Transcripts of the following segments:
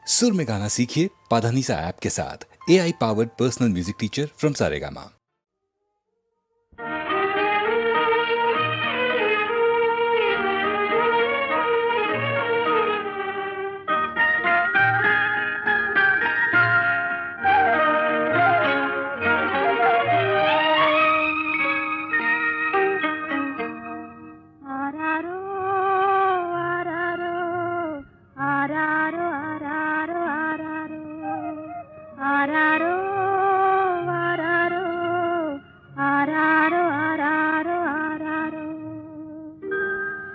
सुर में गाना सीखिए पाधानीसा ऐप के साथ। AI powered personal music teacher from Saregama.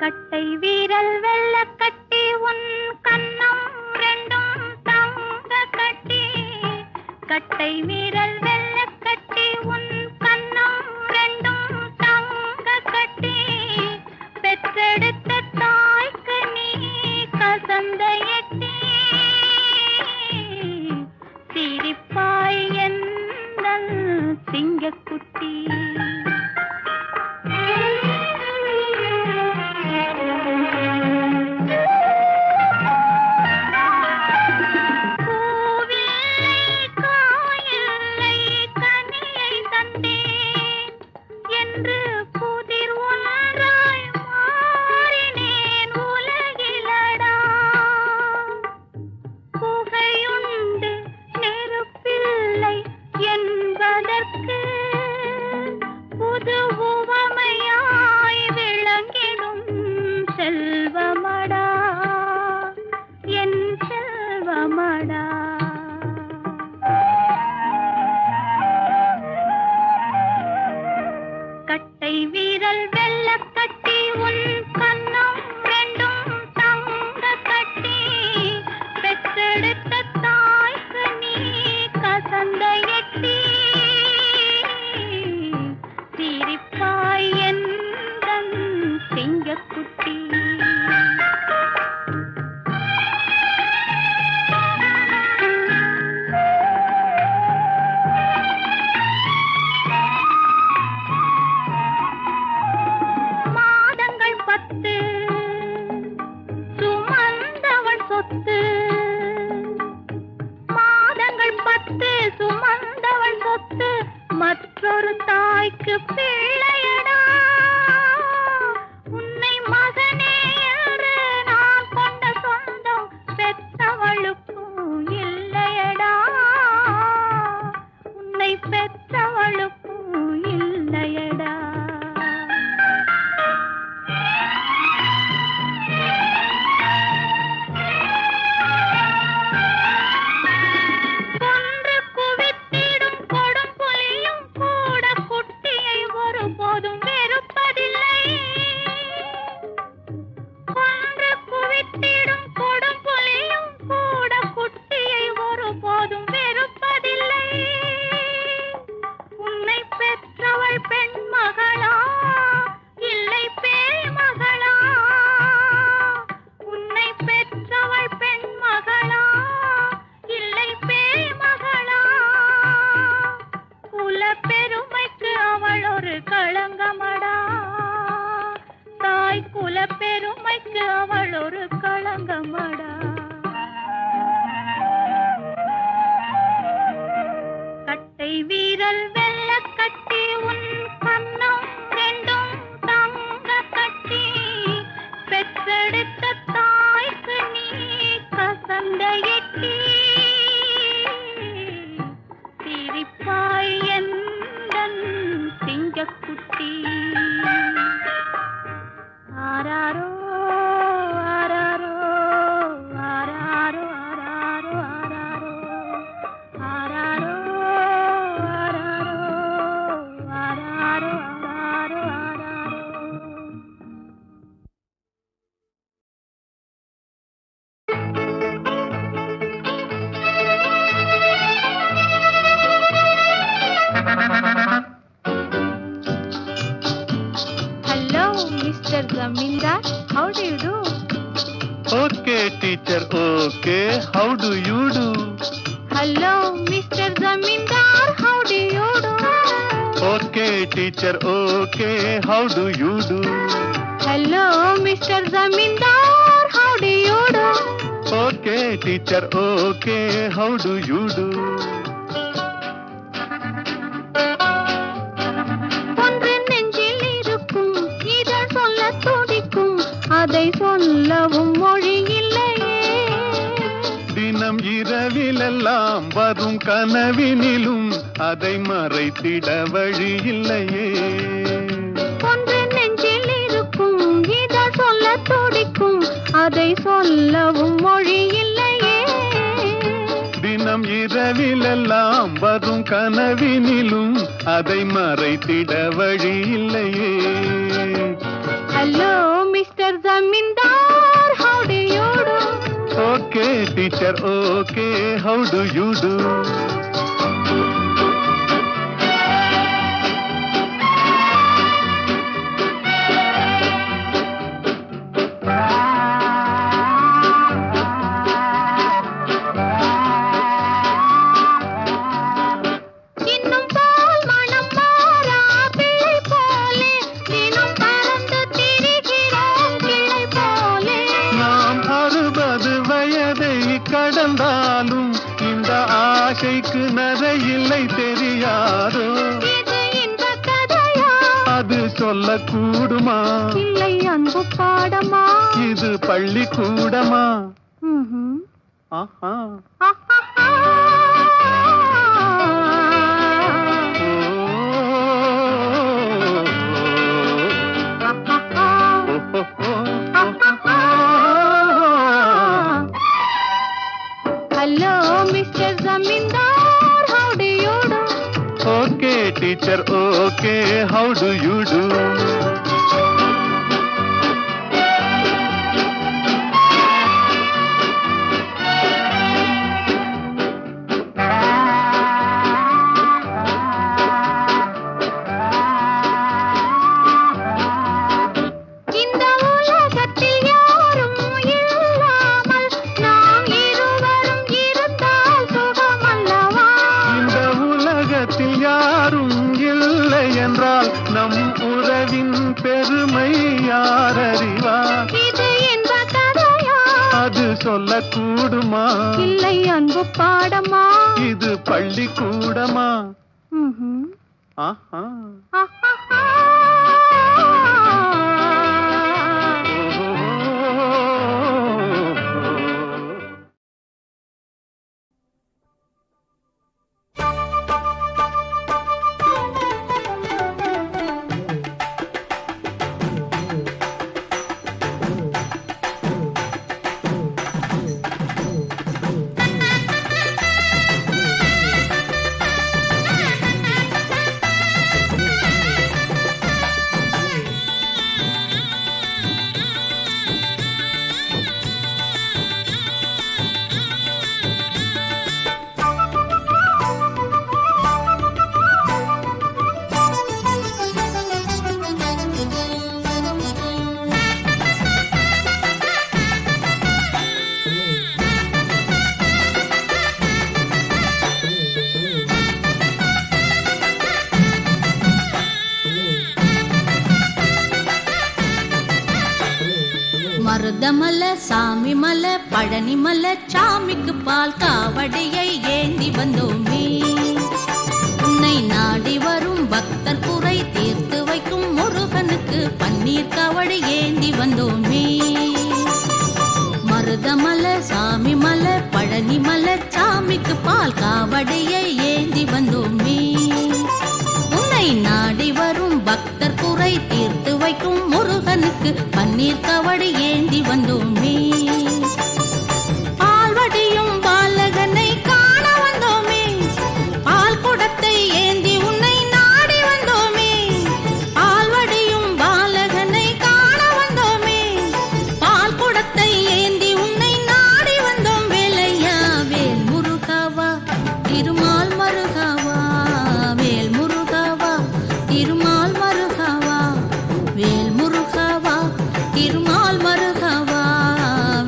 கட்டை வீரல் வெள்ள கட்டி உன் கண்ணம் ரெண்டும் தங்க கட்டி கட்டை வீரல் வெள்ள கட்டி உன் கண்ணம் ரெண்டும் தங்க கட்டி பெற்றெடுத்த தாய்க்கு நீ கசந்த எட்டி சிரிப்பாய் எந்தன் சிங்கக்குட்டி மற்றொரு தாய்க்கு பிள்ளையடா உன்னை மகனே என்று நான் கொண்ட சொந்தம் பெற்றவளுக்கும் இல்லையடா உன்னை பெற்றவளுக்கும் இல்லையடா பெருமைக்கு அவள் ஒரு களங்கமடா கட்டை வீரல் வெள்ள கட்டி உன் கண்ணம் ரெண்டும் தங்க கட்டி பெற்றெடுத்த தாய்க்கு நீ கசந்த எட்டி சிரிப்பாய் எந்தன் சிங்கக்குட்டி ஆராரோ ஆராரோ ஆராரோ ஆராரோ ஆராரோ ஆராரோ ஆராரோ ஆராரோ ஆராரோ ஆராரோ Hello, Mr. Zamindar. How do you do? Okay, teacher, okay. How do you do? Hello, Mr. Zamindar. How do you do? Okay, teacher, okay. How do you do? Hello, Mr. Zamindar. How do you do? Okay teacher okay how to you to ஒன்று நெஞ்சில் இருக்கும் இதழ் சொல்ல துடிக்கும் அதை சொல்லவும் மொழி இல்லையே தினம் இரவிலெல்லாம் வரும் கனவினிலும் அதை மறைத்திட வழி இல்லையே ஒன்று நெஞ்சில் இருக்கும் இதழ் சொல்ல துடிக்கும் அதை சொல்லவும் மொழி இல்லையே தினம் இரவிலெல்லாம் வரும் கனவினிலும் அதை மறைத்திட வழி இல்லையே hello mister zamindar how to you to okay teacher okay how to you to இன்னும் பால் மனம் மாறா பிள்ளை போலே தினம் பறந்து திரிகிறோம் கிளை போலே நாம் 60 வயதை கடந்தாலும் இந்த ஆசைக்கு நரையில்லை தெரியாதோ இது இந்த கதையா அது சொல்லக்கூடுமா இல்லை அன்பு பாடமா இது பள்ளிக்கூடமா ம்ஹும். ஆஹா ஆஹாஹா. Hello mister zamindar how to you to okay teacher okay how to you to இந்த உலகத்தில் யாரும் இல்லாமல் நாம் இருவரும் இருந்தால் சுகமல்லவா இந்த உலகத்தில் யாரும் இல்லை என்றால் நம் உறவின் பெருமை யார் அறிவார் இது இந்த கதையா அது சொல்லக்கூடுமா இல்லை அன்பு பாடமா இது பள்ளிக்கூடமா ம்ஹும். ஆஹா ஆஹாஹா. மருதமல சாமி மல பழனி மல சாமிக்கு பால் காவடியை ஏந்தி வந்தோமே உன்னை நாடி வரும் பக்தர் குறை தீர்த்து வைக்கும் முருகனுக்கு பன்னீர் காவடி ஏந்தி வந்தோமே மருதமல சாமி மல பழனி மல சாமிக்கு பால் காவடியை ஏந்தி வந்தோமே உன்னை நாடி வரும் பக்தர் குறை தீர்த்து வைக்கும் முருகனுக்கு பன்னீர் காவடி ஏந்தி வந்தோமே பால்வடியும் பாலகனை காண வந்தோமே பால் குடத்தை ஏந்தி உன்னை நாடி வந்தோமே பால்வடியும் பாலகனை காண வந்தோமே பால் குடத்தை ஏந்தி உன்னை நாடி வந்தோம் வேலையா வேல் முருகாவா திருமால் மருகாவா வேல் முருகாவா திருமால் மருகாவா வேல் முருகாவா திருமால் மருகாவா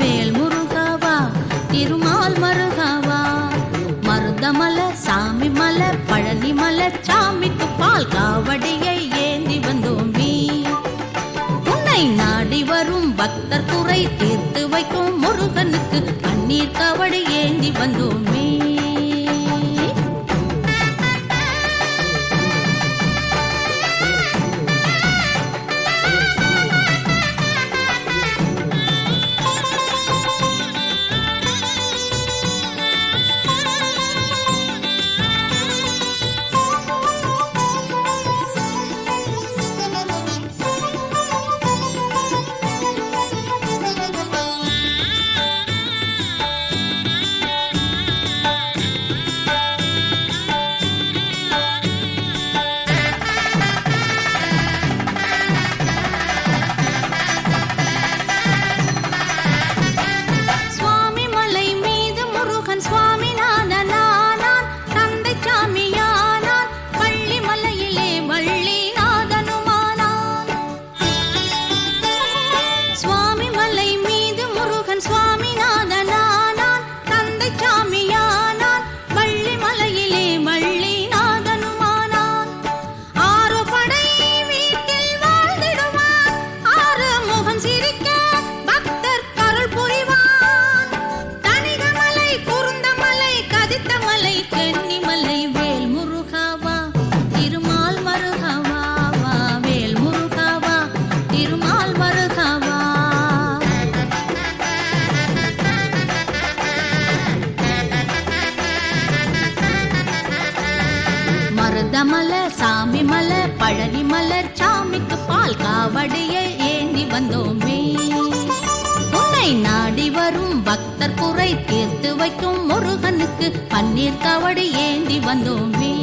வேல் முருகாவா திருமால் மருகாவா மருதமல சாமி மல பழனி மல சாமிக்கு பால் காவடியை ஏந்தி வந்தோமே உன்னை நாடி வரும் பக்தர் குறை தீர்த்து வைக்கும் முருகனுக்கு பன்னீர் காவடி ஏந்தி வந்தோமே. மருதமலை சாமி மலை பழனி மலர் சாமிக்கு பால் காவடியை ஏந்தி வந்தோமே. உன்னை நாடி வரும் பக்தர் குறை தீர்த்து வைக்கும் முருகனுக்கு பன்னீர் காவடி ஏந்தி வந்தோமே.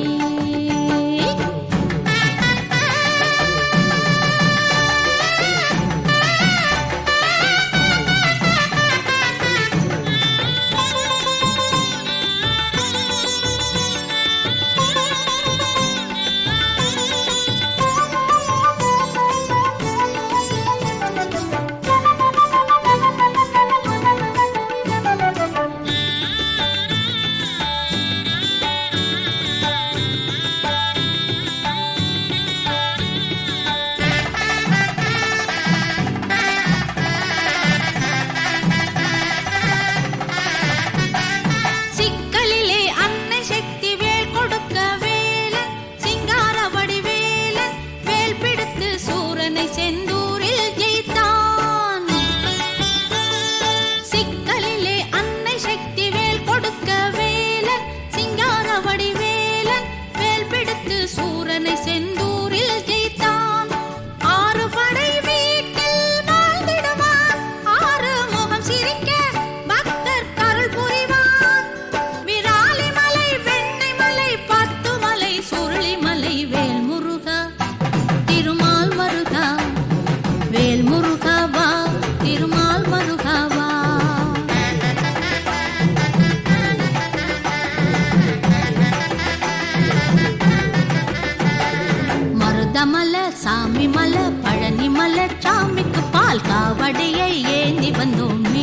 சாமி மலை பழனி மலர் சாமிக்கு பால் காவடியை ஏந்தி வந்தோமே.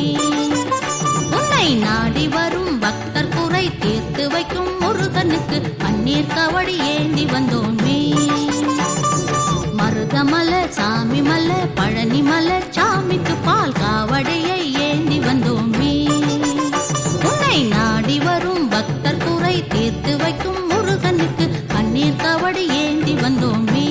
உன்னை நாடி வரும் பக்தர் குறை தீர்த்து வைக்கும் முருகனுக்கு பன்னீர் காவடி ஏந்தி வந்தோமே. மருதமலை சாமி மலை பழனி மலர் சாமிக்கு பால் காவடியை ஏந்தி வந்தோமே. உன்னை நாடி வரும் பக்தர் குறை தீர்த்து வைக்கும் முருகனுக்கு பன்னீர் காவடி ஏந்தி வந்தோமே.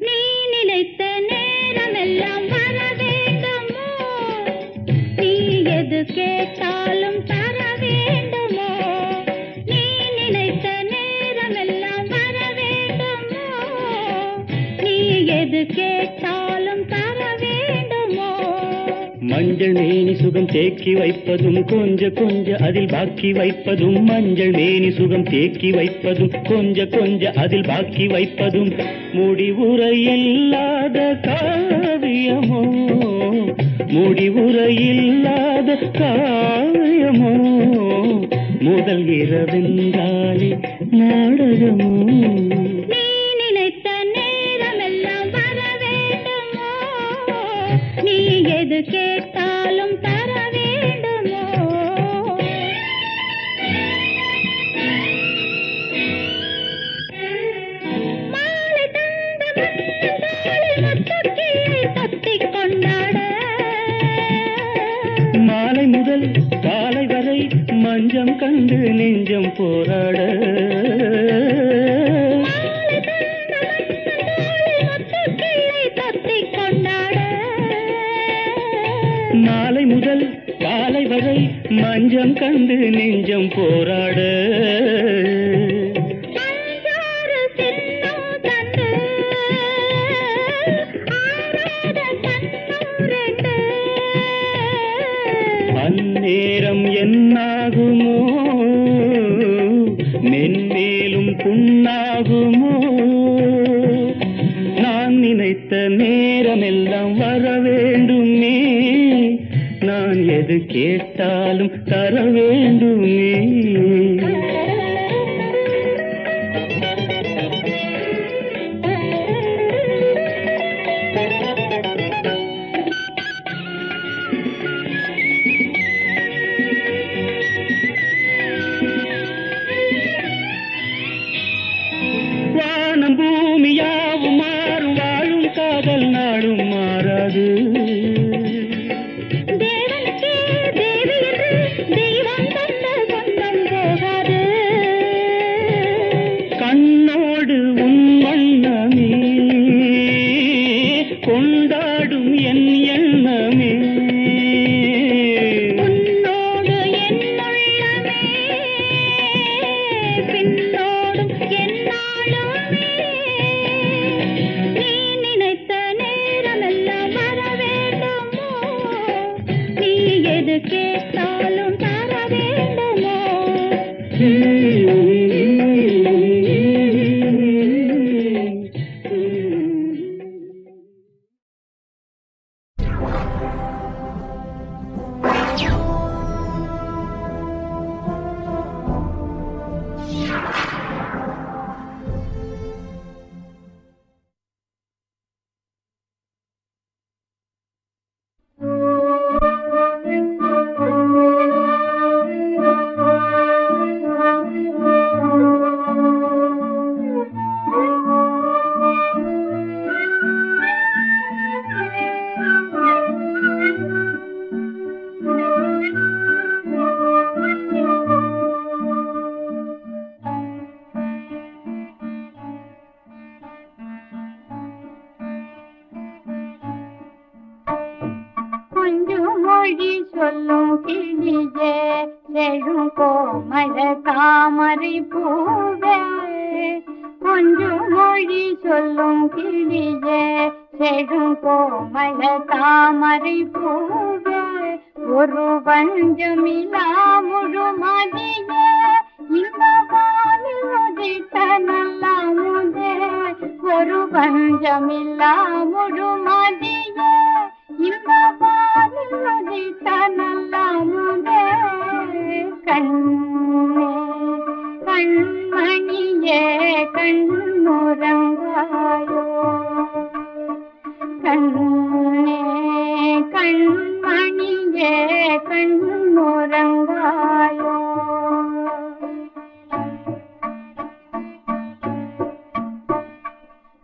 நீ நினைத்த நேரம் எது கேட்டாலும் தர வேண்டுமோ நீ நினைத்த நேரமெல்லாம் வர வேண்டுமோ நீ எது கேட்டாலும் தர வேண்டுமோ மஞ்சள் மேனி சுகம் தேக்கி வைப்பதும் கொஞ்ச கொஞ்ச அதில் பாக்கி வைப்பதும் மஞ்சள் மேனி சுகம் தேக்கி வைப்பதும் கொஞ்ச கொஞ்ச அதில் பாக்கி வைப்பதும் முடிவுரையில்லாத காவியமோ முடிவுரையில்லாத காவியமோ முதல் இரவென்றாலே நாடகமோ நீ நினைத்த நேரமெல்லாம் வர வேண்டுமோ நீ எது கேட்டாலும் தர வேண்டுமோ மாலை தந்த மன்னன் முத்துக்கிளை தொத்திக் கொண்டாட மாலை முதல் காலை வரை மஞ்சம் கண்டு நெஞ்சம் போராட மாலை முதல் காலை வரை மஞ்சம் கண்டு நெஞ்சம் போராட அந்நேரம் என்னாகுமோ மென்மேலும் புண்ணாகுமோ நான் நினைத்த நேரமெல்லாம் வர வேண்டுமே நான் எது கேட்டாலும் தர வேண்டுமே வானம் பூமியாவும் மாறும் வாழும் காதல் நாடும் மாறாது தேவனுக்கே தேவி என்று தெய்வம் தந்த சொந்தம் போகாது கண்ணோடு உன் வண்ணமே கொண்டாடும் என் எண்ணமே உன்னோடு என் உள்ளமே பின்னோடும் என்னாலுமே நீ நினைத்த நேரமெல்லாம் வர வேண்டுமோ நீ எது கேட்டாலும் தர வேண்டுமோ கொஞ்சம் மொழி சொல்லும் கிளியே செழும் கோமள தாமரை பூவே கொஞ்சம் மொழி சொல்லும் கிளியே செழும் கோமள தாமரை பூவே ஒரு வஞ்சமிலா முழுமதியே இந்த வானில் உதித்த நல்லாமுதே ஒரு வஞ்சமில்லா முழுமதியே இந்த வானில் உதித்த நல்லாமுதே கண்ணே கண்மணியே கண்ணுறங்காயோ கண்ணே கண்மணியே கண்ணுறங்காயோ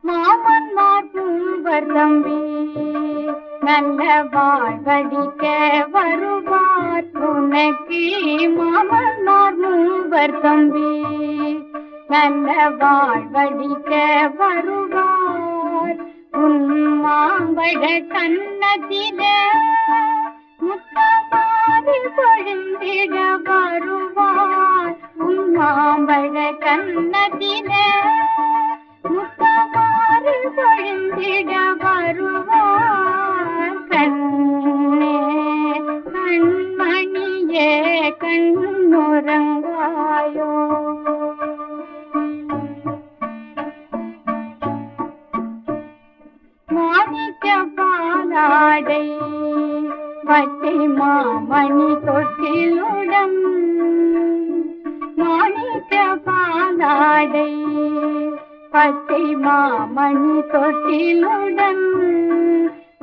மாமன் மாற்றுவர் தம்பி நல்ல வாழ்வழிக்க வருவார் துணைக்கு மாமன் மாற்றுவர் தம்பி நல்ல வாழ்வழிக்க வருவார் உன் மாம்பழ கண்ணத்திலே முத்தமான மாறி பொழுந்திட வருவார் உன் மாம்பழ கன்னத்திலே முத்தமாறி பொழுந்திட வருவார் கண்ணே கண்மணியே கண்ணுறங்காயோ மாணிக்க பாலாடை பச்சை மாமணி தொட்டிலுடன் மாணிக்க பாலாடை பச்சை மாமணி தொட்டிலுடன்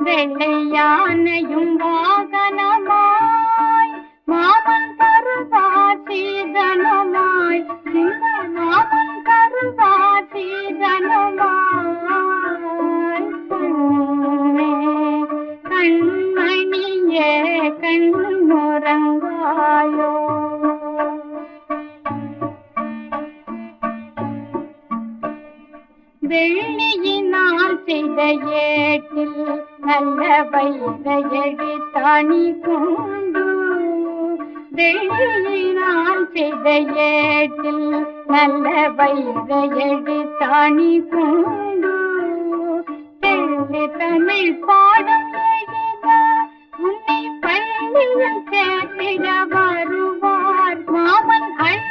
வெள்ளை யானையும் வாகனமாய் மாமன் கருவாசீதனுமாய் இந்த மாமன் கருவாசீதனுமாய் கண்மணியே கண்ணுறங்காயோ வெள்ளியினால் செய்த ஏட்டில் நல்ல வைர எழுத்தாணி கொண்டு வெள்ளியினால் செய்த ஏட்டில் நல்ல வைர எழுத்தாணி கொண்டு தெள்ளி தமிழ் பாடம் எழுத உன்னை பள்ளியில் சேர்த்திட வருவார் மாமன் அள்ளி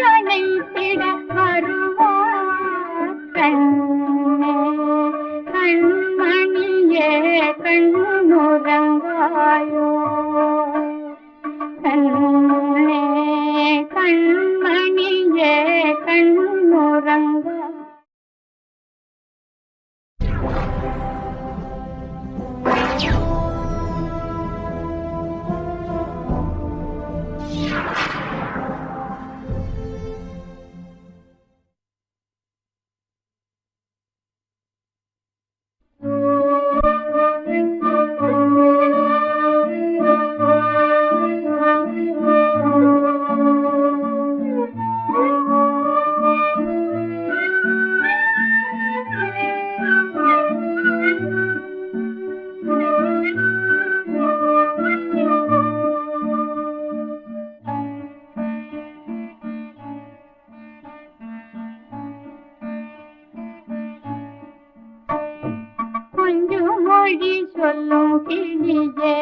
அணைத்திட வருவார் கண்ணே கண்மணியே கண்ணுறங்காயோ கண்ணே கண்மணியே கண்ணுறங்காயோ கொஞ்சம் மொழி சொல்லும் கிளியே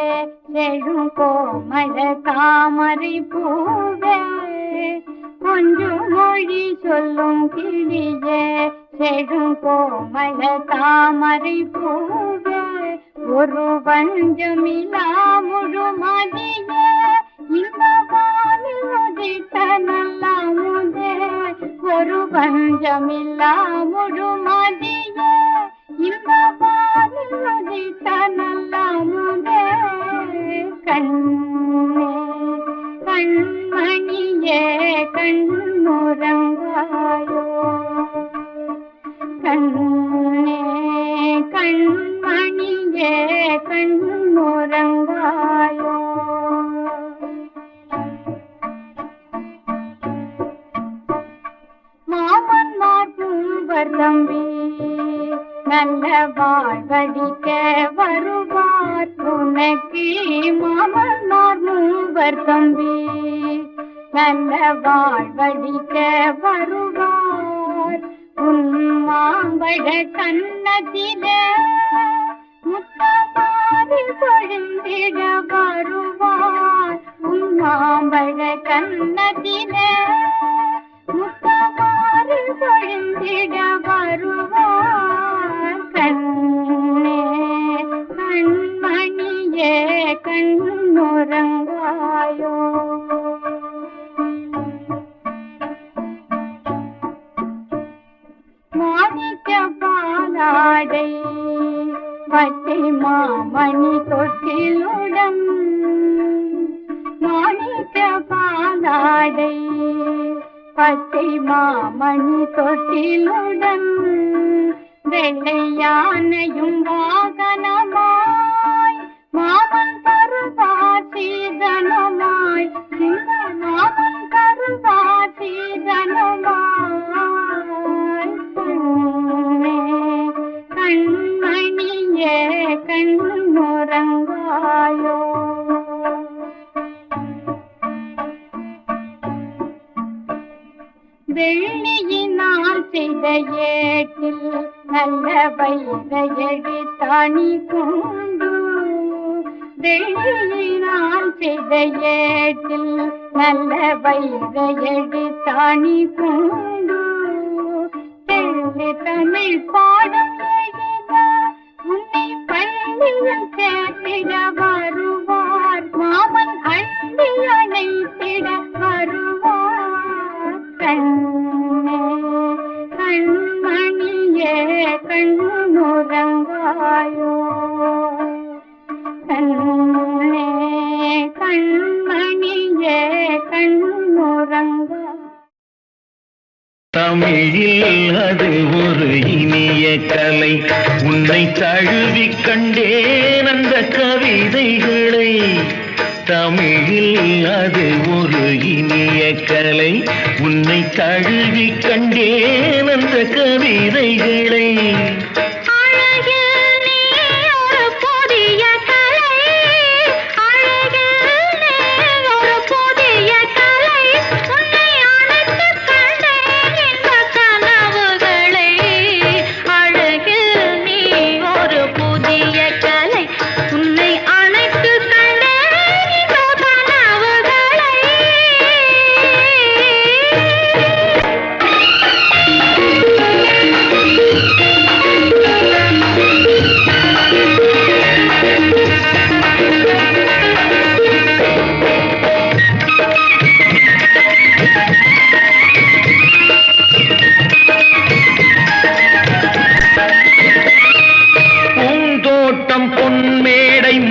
செழும் கோமள தாமரை பூவே கொஞ்சம் மொழி சொல்லும் கிளியே செழும் கோமள தாமரை பூவே ஒரு வஞ்சமிலா முழுமதியே இந்த வானில் உதித்த நல்ல முதே ஒரு வஞ்சமிலா முழுமதியே இந்த வானில் உதித்த நல்ல முதே கண்ணே கண்மணியே கண்ணுறங்காயோ கண்ணே கண்மணியே கண்ணுறங்காயோ மாமன்மார் பூவர் தம்பி நல்ல வாழ்வழிக்க வருவார் உனக்கு மாமன்மார் மூவர் தம்பி நல்ல வாழ்வழிக்க வருவார் உன் மாம்பழ கன்னத்திலே முத்தமாறி பொழுந்திட வருவார் உன் மாம்பழ கன்னத்திலே முத்தமாறி பொழுந்திட வருவார் கண்ணே கண்மணியே கண்ணுறங்காயோ மாணிக்க பாலாடை பச்சை மாமணி தொட்டிலுடன் மாணிக்க பாலாடை பச்சை மாமணி தொட்டிலுடன் வெள்ளை யானையும் வாகனமாய் மாமன் கருவாசீதனுமாய் இந்த மாமன் கருவாசீதனுமாய் கண்மணியே கண்ணுறங்காயோ செய்த ஏட்டில் நல்ல வைத்த எழுத்தாணி கொண்டு வெள்ளியை நான் செய்த ஏட்டில் நல்ல வைத்த எழுத்தாணி கொண்டு தெள்ளி தமிழ் பாடம் எழுத உன்னை பள்ளியில் சேர்த்திட வருவார் மாமன் அள்ளி அணைத்திட வருவார் கண்ணே கண்மணியே கண்ணுறங்காயோ கண்ணே கண்மணியே கண்ணுறங்காயோ. தமிழில் அது ஒரு இனிய கலை, உன்னை தழுவிக் கண்டேன் அந்த கவிதைகளை. தமிழில் அது ஒரு இனிய கலை, உன்னை தழுவிக் கண்டேன் அந்த கவிதைகளை.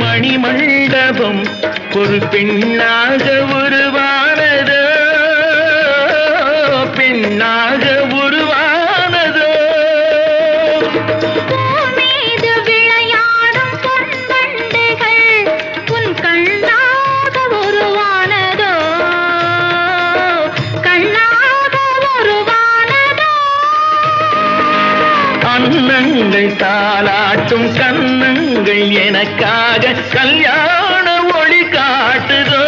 மணிமண்டபம் ஒரு பெண்ணாக உருவானதோ, பெண்ணாக உருவானதோ. மீது விளையாடும் பொன்வண்டுகள் உன் கண்ணாக உருவானதோ, கண்ணாக உருவானதோ. அன்னங்கள் தாலாட்டும் கண்ணங்கள் எனக்காக கல்யாண ஒளி காட்டுதோ.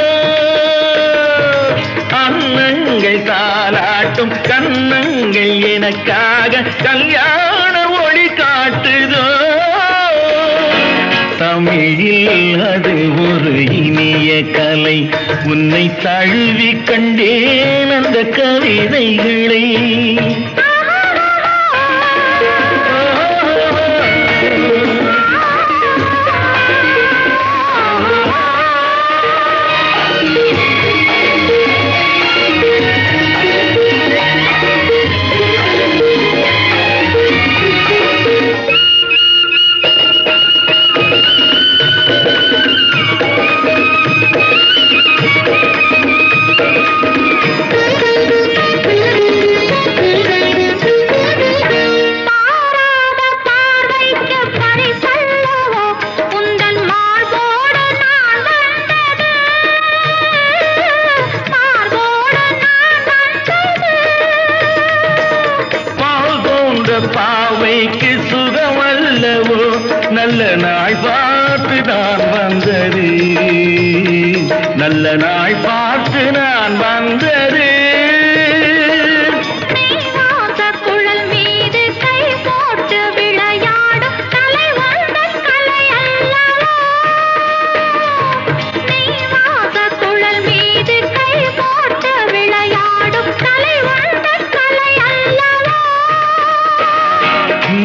அன்னங்கள் தாலாட்டும் கண்ணங்கள் எனக்காக கல்யாண ஒளி காட்டுதோ. தமிழில் அது ஒரு இனிய கலை, உன்னை தழுவி கண்டேன் அந்த கவிதைகளை. பாவைக்கு சுகமல்லவோ, நல்ல நாள் பார்த்து நான் வந்தது, நல்ல நாள் பார்த்து நான் வந்தது. குழல் மீது கை போட்டு விளையாடும் கலை வந்தன் கலை அல்லவோ, குழல் மீது கை போட்டு விளையாடும் கலை வந்தன் கலை அல்லவோ.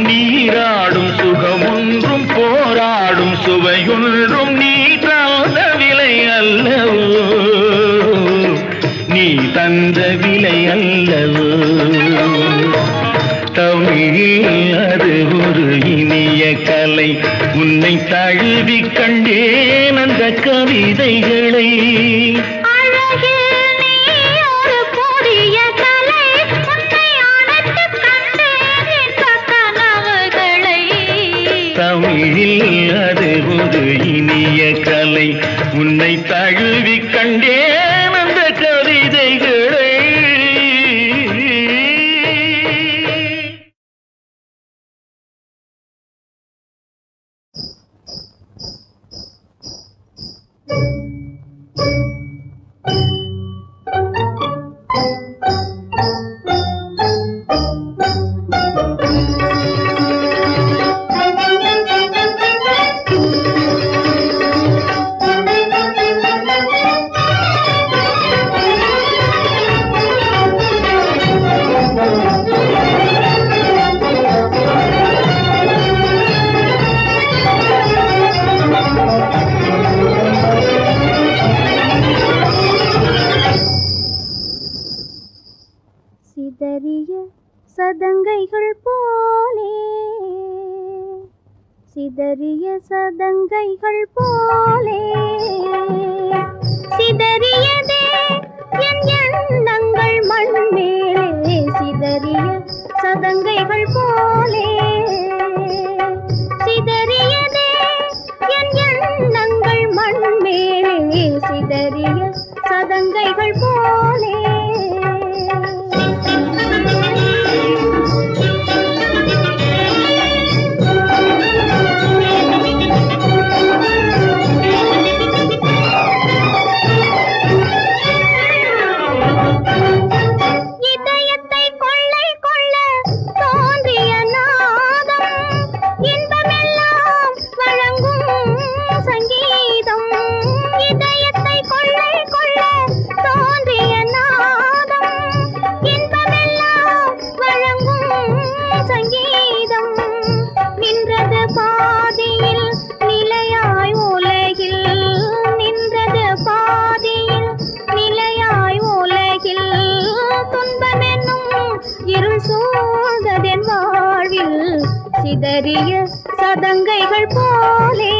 நீராடும் சுகமொன்றும் போராடும் சுவையொன்றும் நீ தந்த விலை அல்லவோ, நீ தந்த விலை அல்லவோ. தமிழில் அது ஒரு இனிய கலை, உன்னை தழுவி கண்டேன் அந்த கவிதைகளை. தமிழில் அது ஒரு இனிய கலை, உன்னை தழுவி கண்டேன் அந்த கவிதைகளை. சிதறிய சதங்கைகள் போலே சிதறியதே என் எண்ணங்கள் மண் மேலே சிதறிய சதங்கைகள் போலே சிதறியதே என் எண்ணங்கள் மண் மேலே சிதறிய சதங்கைகள் போலே சிதறிய சதங்கைகள் போலே